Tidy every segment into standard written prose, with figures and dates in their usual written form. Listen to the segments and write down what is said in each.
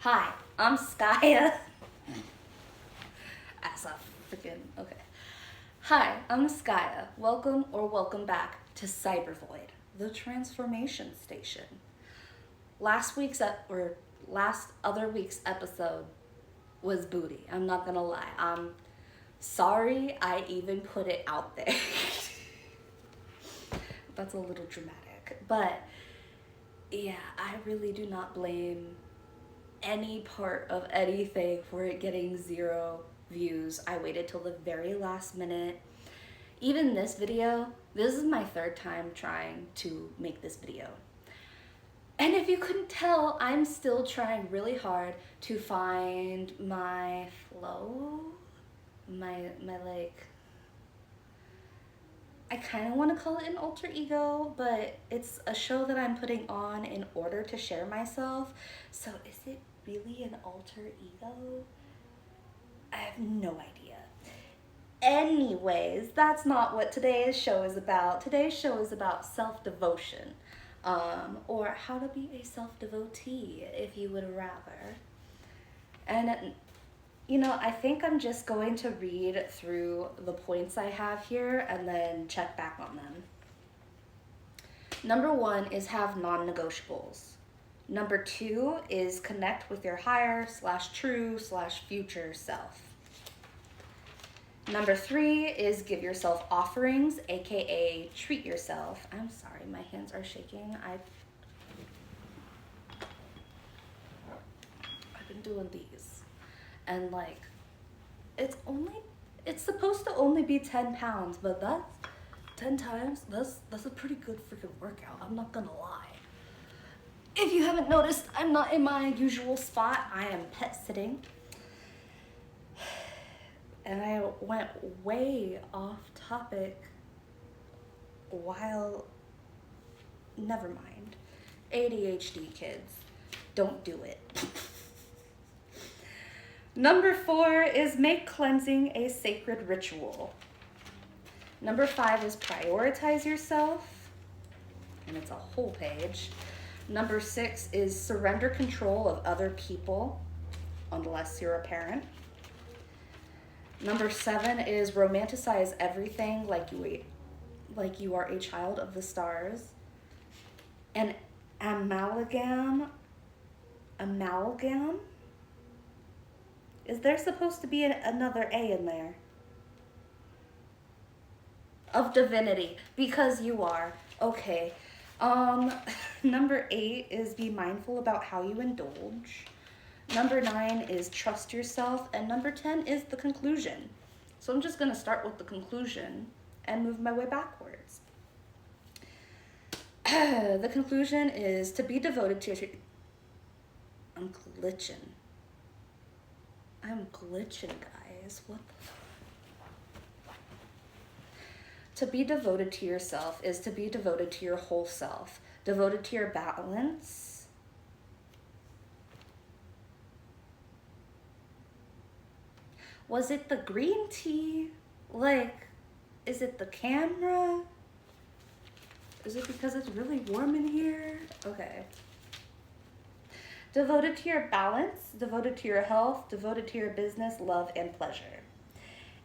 Hi, I'm Skya. As a freaking, okay. Hi, I'm Skya. Welcome back to Cybervoid, the transformation station. Last other week's episode was booty. I'm not gonna lie. I'm sorry I even put it out there. That's a little dramatic, but yeah, I really do not blame any part of anything for it getting 0 views. I waited till the very last minute. Even this video, this is my 3rd time trying to make this video. And if you couldn't tell, I'm still trying really hard to find my flow, my like, I kind of want to call it an alter ego, but it's a show that I'm putting on in order to share myself. So is it really an alter ego? I have no idea. Anyways, that's not what today's show is about. Today's show is about self-devotion, or how to be a self-devotee, if you would rather. And you know, I think I'm just going to read through the points I have here and then check back on them. Number 1 is have non-negotiables. Number 2 is connect with your higher/true/future self. Number 3 is give yourself offerings, aka treat yourself. I'm sorry, my hands are shaking. I've been doing these. And like, it's supposed to only be 10 pounds, but that's 10 times, that's a pretty good freaking workout. I'm not gonna lie. If you haven't noticed, I'm not in my usual spot. I am pet sitting. And I went way off topic while, never mind. ADHD kids, don't do it. Number 4 is make cleansing a sacred ritual. Number 5 is prioritize yourself, and it's a whole page. Number 6 is surrender control of other people, unless you're a parent. Number 7 is romanticize everything like you are a child of the stars. And amalgam? Is there supposed to be another A in there? Of divinity, because you are. Okay. Number 8 is be mindful about how you indulge. Number 9 is trust yourself. And number 10 is the conclusion. So I'm just gonna start with the conclusion and move my way backwards. The conclusion is to be devoted to your... I'm glitching, guys. What the fuck? To be devoted to yourself is to be devoted to your whole self, devoted to your balance. Was it the green tea? Like, is it the camera? Is it because it's really warm in here? Okay. Devoted to your balance, devoted to your health, devoted to your business, love, and pleasure.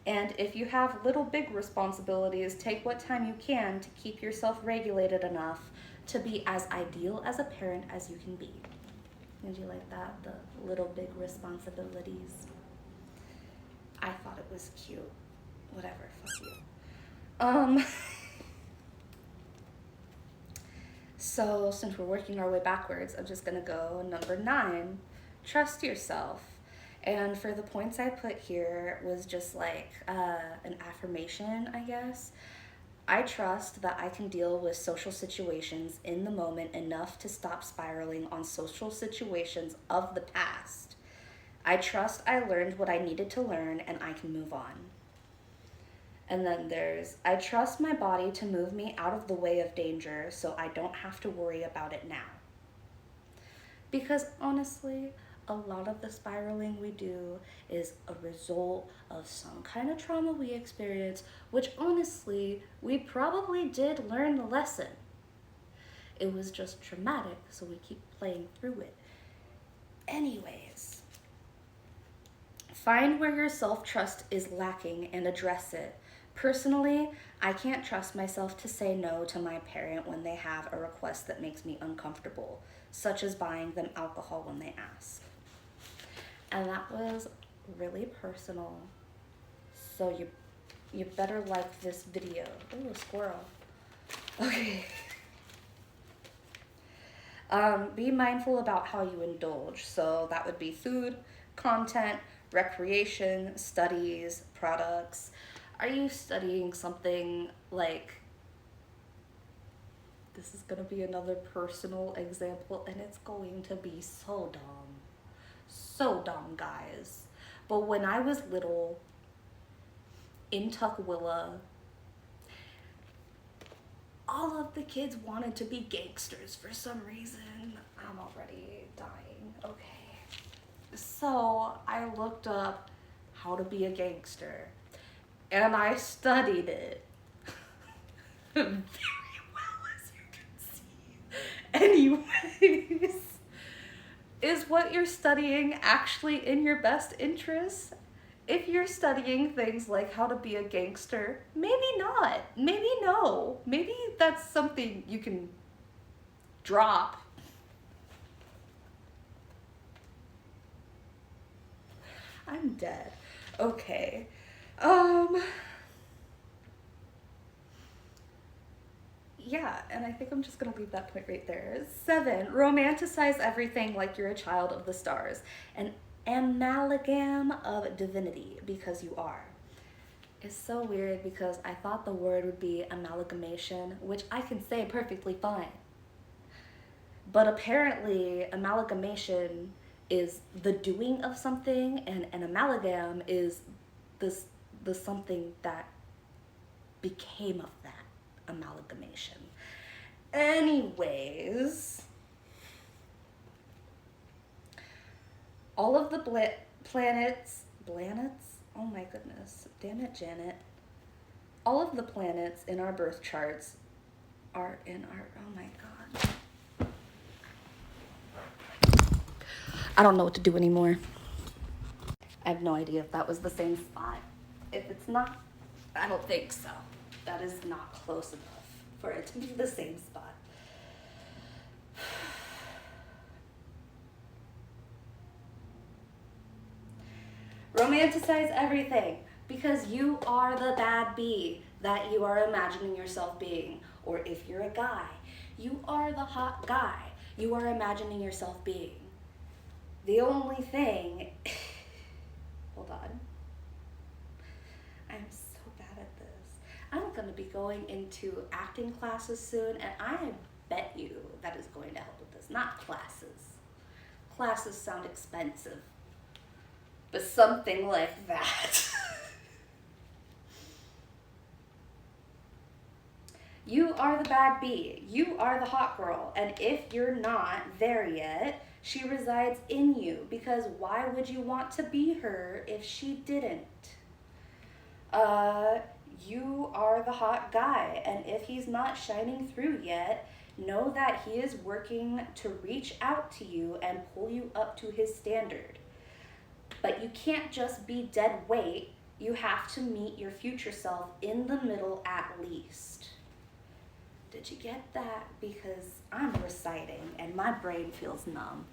And if you have little big responsibilities, take what time you can to keep yourself regulated enough to be as ideal as a parent as you can be. Did you like that? The little big responsibilities. I thought it was cute. Whatever, fuck you. So since we're working our way backwards, I'm just gonna go number 9, trust yourself. And for the points I put here was just like an affirmation, I guess. I trust that I can deal with social situations in the moment enough to stop spiraling on social situations of the past. I trust I learned what I needed to learn and I can move on. And then there's, I trust my body to move me out of the way of danger so I don't have to worry about it now. Because honestly, a lot of the spiraling we do is a result of some kind of trauma we experience, which honestly, we probably did learn the lesson. It was just traumatic, so we keep playing through it. Anyways, find where your self-trust is lacking and address it. Personally, I can't trust myself to say no to my parent when they have a request that makes me uncomfortable, such as buying them alcohol when they ask. And that was really personal. So you better like this video. Ooh, a squirrel. Okay. Be mindful about how you indulge. So that would be food, content, recreation, studies, products. Are you studying something like, this is going to be another personal example, and it's going to be so dumb. So dumb, guys. But when I was little, in Tukwila, all of the kids wanted to be gangsters for some reason. I'm already dying. Okay. So I looked up how to be a gangster, and I studied it very well, as you can see. Anyways, is what you're studying actually in your best interest? If you're studying things like how to be a gangster, maybe not. Maybe no. Maybe that's something you can drop. I'm dead. Okay. Yeah, and I think I'm just gonna leave that point right there. 7, romanticize everything like you're a child of the stars. An amalgam of divinity, because you are. It's so weird because I thought the word would be amalgamation, which I can say perfectly fine. But apparently amalgamation is the doing of something, and an amalgam is the something that became of that amalgamation. Anyways, all of the planets, oh my goodness, damn it, Janet. All of the planets in our birth charts are in our, oh my God. I don't know what to do anymore. I have no idea if that was the same spot. If it's not, I don't think so. That is not close enough for it to be the same spot. Romanticize everything, because you are the bad bee that you are imagining yourself being. Or if you're a guy, you are the hot guy you are imagining yourself being. The only thing, hold on. I'm so bad at this. I'm gonna be going into acting classes soon, and I bet you that is going to help with this. Not classes. Classes sound expensive. But something like that. You are the bad bee. You are the hot girl. And if you're not there yet, she resides in you. Because why would you want to be her if she didn't? You are the hot guy. And if he's not shining through yet, know that he is working to reach out to you and pull you up to his standard. But you can't just be dead weight. You have to meet your future self in the middle at least. Did you get that? Because I'm reciting and my brain feels numb.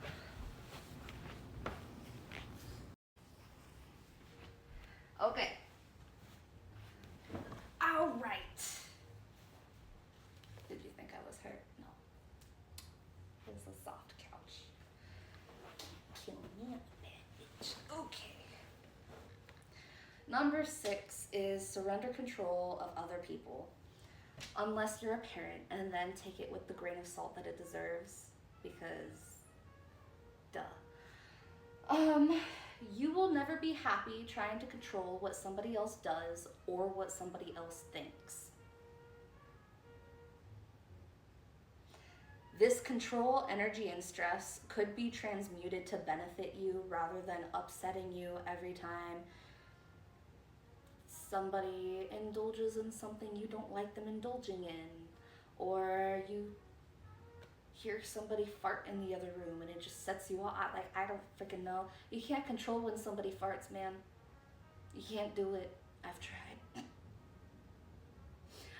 Okay. All right. Did you think I was hurt? No. It was a soft couch. Kill me, bad bitch. Okay. Number 6 is surrender control of other people. Unless you're a parent, and then take it with the grain of salt that it deserves, because duh. You will never be happy trying to control what somebody else does or what somebody else thinks. This control, energy, and stress could be transmuted to benefit you rather than upsetting you every time somebody indulges in something you don't like them indulging in, or you hear somebody fart in the other room and it just sets you off. I don't freaking know. You can't control when somebody farts, man. You can't do it. I've tried.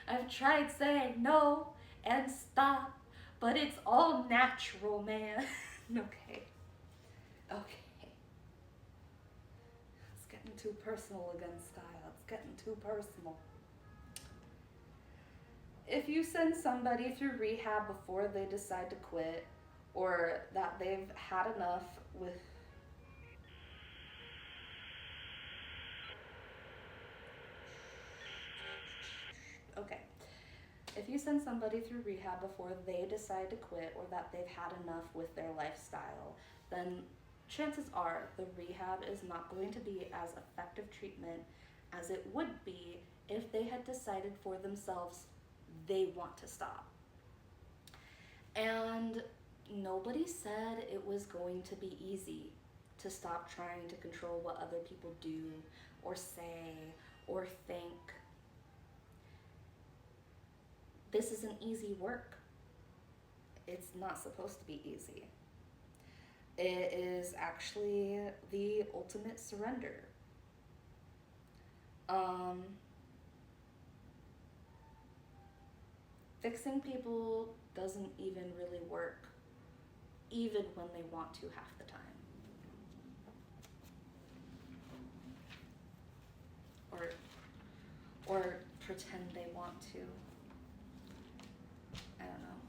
I've tried saying no and stop, but it's all natural, man. Okay. Okay. It's getting too personal again, Skye. It's getting too personal. If you send somebody through rehab before they decide to quit, or that they've had enough with. Okay. If you send somebody through rehab before they decide to quit, or that they've had enough with their lifestyle, then chances are the rehab is not going to be as effective treatment as it would be if they had decided for themselves they want to stop. And nobody said it was going to be easy to stop trying to control what other people do or say or think. This isn't easy work. It's not supposed to be easy. It is actually the ultimate surrender. Fixing people doesn't even really work, even when they want to half the time. Or pretend they want to. I don't know.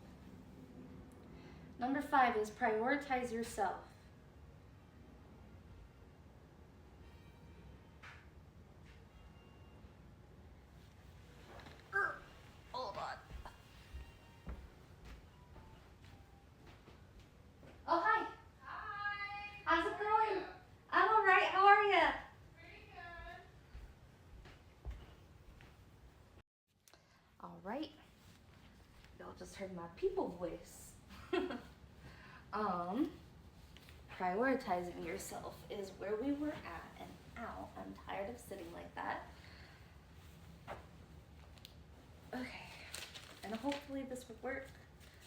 Number 5 is prioritize yourself. Hold on. Oh, hi. Hi. How's it How are going? you? I'm all right. How are you? Pretty good. All right. Y'all just heard my people voice. Prioritizing yourself is where we were at, and ow, I'm tired of sitting like that. Okay, and hopefully this will work.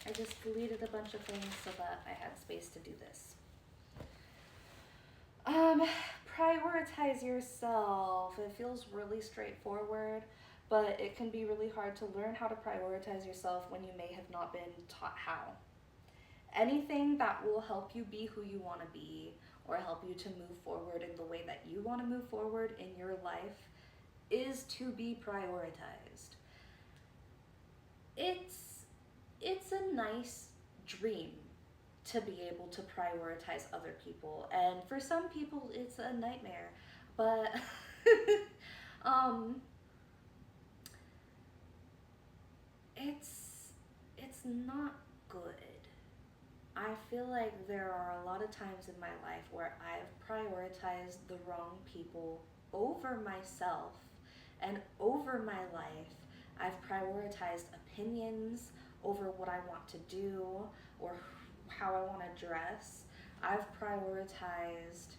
I just deleted a bunch of things so that I had space to do this. Prioritize yourself. It feels really straightforward, but it can be really hard to learn how to prioritize yourself when you may have not been taught how. Anything that will help you be who you want to be, or help you to move forward in the way that you want to move forward in your life, is to be prioritized. It's a nice dream to be able to prioritize other people, and for some people it's a nightmare, but it's not good. I feel like there are a lot of times in my life where I've prioritized the wrong people over myself and over my life. I've prioritized opinions over what I want to do or how I want to dress. I've prioritized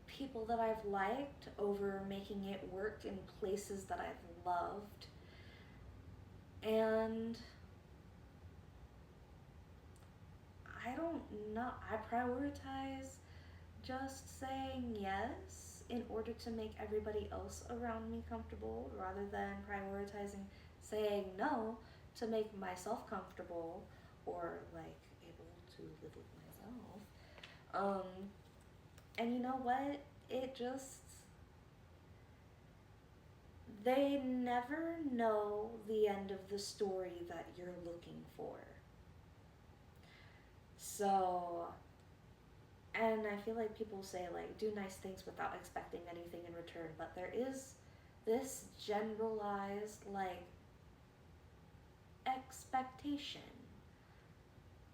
people that I've liked over making it work in places that I've loved. And I don't know. I prioritize just saying yes in order to make everybody else around me comfortable, rather than prioritizing saying no to make myself comfortable or like able to live with myself. And you know what? It just, they never know the end of the story that you're looking for. So, and I feel like people say like do nice things without expecting anything in return, but there is this generalized like expectation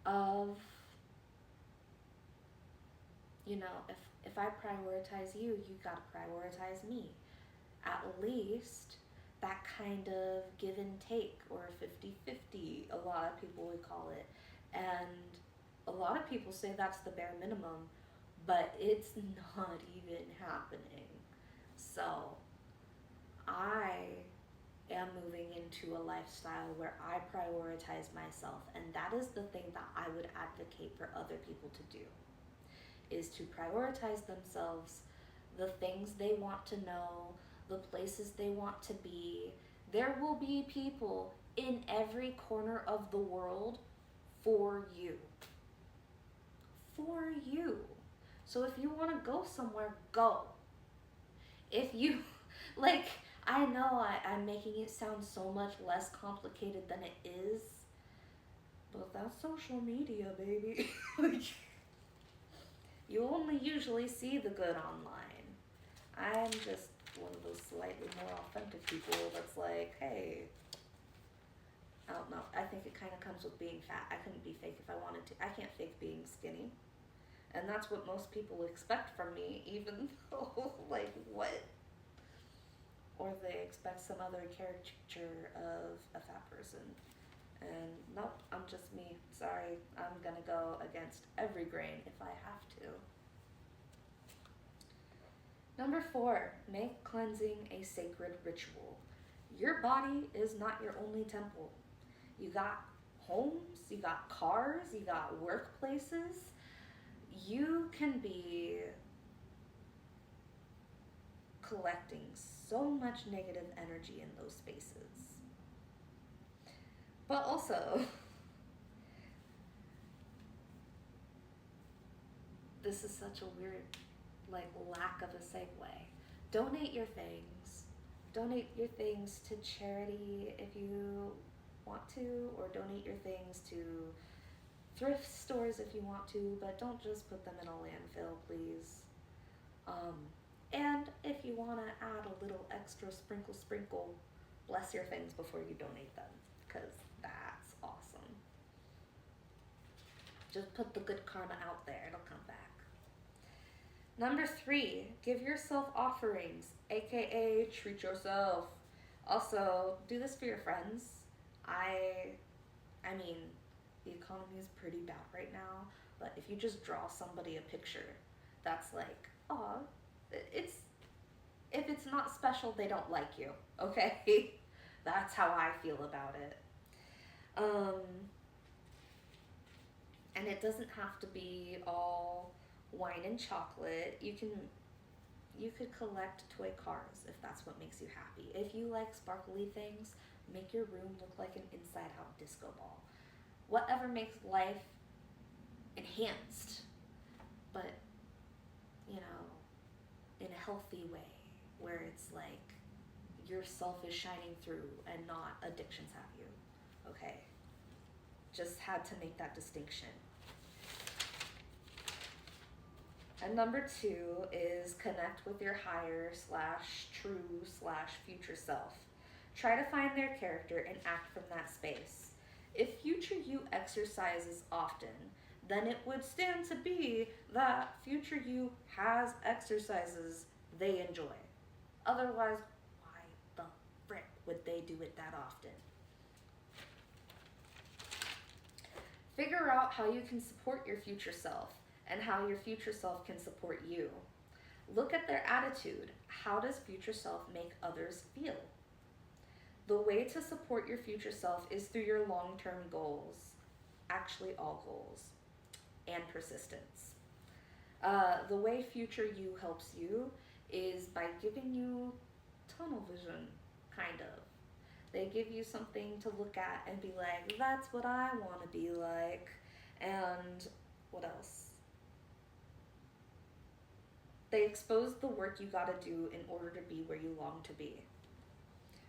of, you know, if I prioritize you, you gotta prioritize me. At least that kind of give and take, or 50-50, a lot of people would call it. And a lot of people say that's the bare minimum, but it's not even happening. So I am moving into a lifestyle where I prioritize myself. And that is the thing that I would advocate for other people to do, is to prioritize themselves, the things they want to know, the places they want to be. There will be people in every corner of the world for you. For you. So if you want to go somewhere, go. If you, like, I know I'm making it sound so much less complicated than it is, but that's social media, baby. Like, you only usually see the good online. I'm just one of those slightly more authentic people that's like, hey, I don't know. I think it kind of comes with being fat. I couldn't be fake if I wanted to. I can't fake being skinny. And that's what most people expect from me, even though, like, what? Or they expect some other caricature of a fat person. And nope, I'm just me. Sorry, I'm gonna go against every grain if I have to. Number 4, make cleansing a sacred ritual. Your body is not your only temple. You got homes, you got cars, you got workplaces. You can be collecting so much negative energy in those spaces. But also, this is such a weird, like, lack of a segue. Donate your things. Donate your things to charity if you want to, or donate your things to thrift stores if you want to, but don't just put them in a landfill, please. And if you want to add a little extra sprinkle, bless your things before you donate them, because that's awesome. Just put the good karma out there, it'll come back. Number 3, give yourself offerings, aka treat yourself. Also, do this for your friends. I mean, the economy is pretty bad right now, but if you just draw somebody a picture that's like, oh, if it's not special, they don't like you, okay? That's how I feel about it. And it doesn't have to be all wine and chocolate. You could collect toy cars if that's what makes you happy. If you like sparkly things, make your room look like an inside-out disco ball. Whatever makes life enhanced, but, you know, in a healthy way, where it's like yourself is shining through and not addictions have you, okay? Just had to make that distinction. And number 2 is connect with your higher / true / future self. Try to find their character and act from that space. If future you exercises often, then it would stand to be that future you has exercises they enjoy. Otherwise, why the frick would they do it that often? Figure out how you can support your future self and how your future self can support you. Look at their attitude. How does future self make others feel? The way to support your future self is through your long-term goals, actually all goals, and persistence. The way future you helps you is by giving you tunnel vision, kind of. They give you something to look at and be like, that's what I want to be like. And what else? They expose the work you gotta do in order to be where you long to be.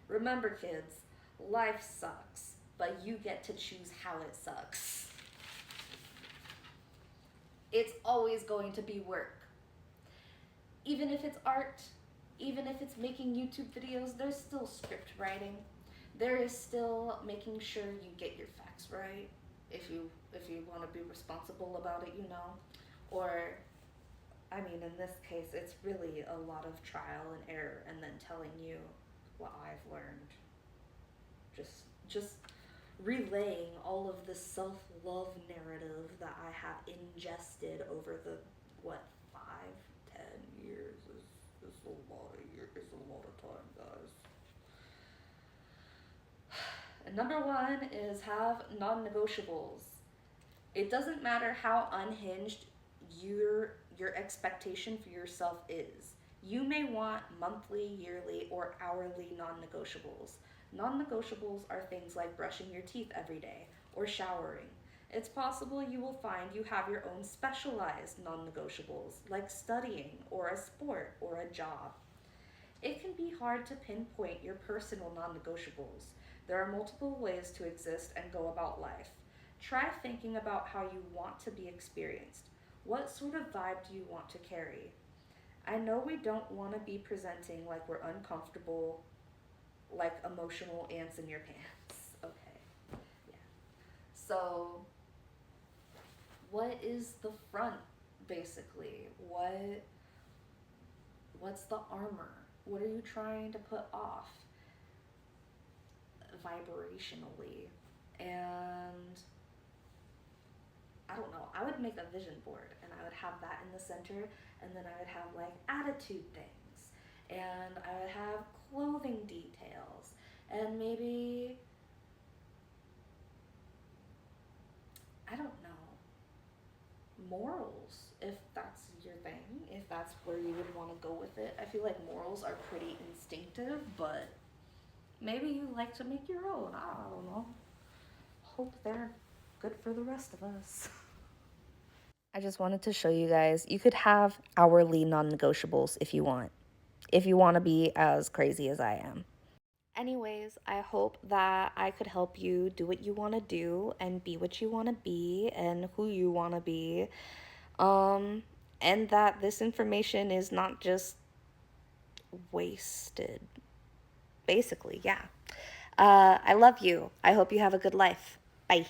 Remember, kids, life sucks, but you get to choose how it sucks. It's always going to be work. Even if it's art, even if it's making YouTube videos, there's still script writing. There is still making sure you get your facts right, if you want to be responsible about it, you know. Or, I mean, in this case, it's really a lot of trial and error and then telling you what I've learned. Just relaying all of the self-love narrative that I have ingested over the, 5-10 years is a lot of time, guys. Number one is have non-negotiables. It doesn't matter how unhinged your expectation for yourself is. You may want monthly, yearly, or hourly non-negotiables. Non-negotiables are things like brushing your teeth every day or showering. It's possible you will find you have your own specialized non-negotiables like studying or a sport or a job. It can be hard to pinpoint your personal non negotiables. There are multiple ways to exist and go about life. Try thinking about how you want to be experienced. What sort of vibe do you want to carry? I know we don't want to be presenting like we're uncomfortable, like emotional ants in your pants. Okay, yeah. So, what is the front basically? What's the armor? What are you trying to put off vibrationally? And I don't know, I would make a vision board and I would have that in the center, and then I would have like attitude things, and I would have clothing details, and maybe, I don't know, morals, if that's your thing, if that's where you would want to go with it. I feel like morals are pretty instinctive, but maybe you like to make your own. I don't know. Hope they're good for the rest of us. I just wanted to show you guys you could have hourly non negotiables if you want to be as crazy as I am. Anyways, I hope that I could help you do what you want to do and be what you want to be and who you want to be. Um, and that this information is not just wasted. Basically, yeah. I love you. I hope you have a good life. Bye.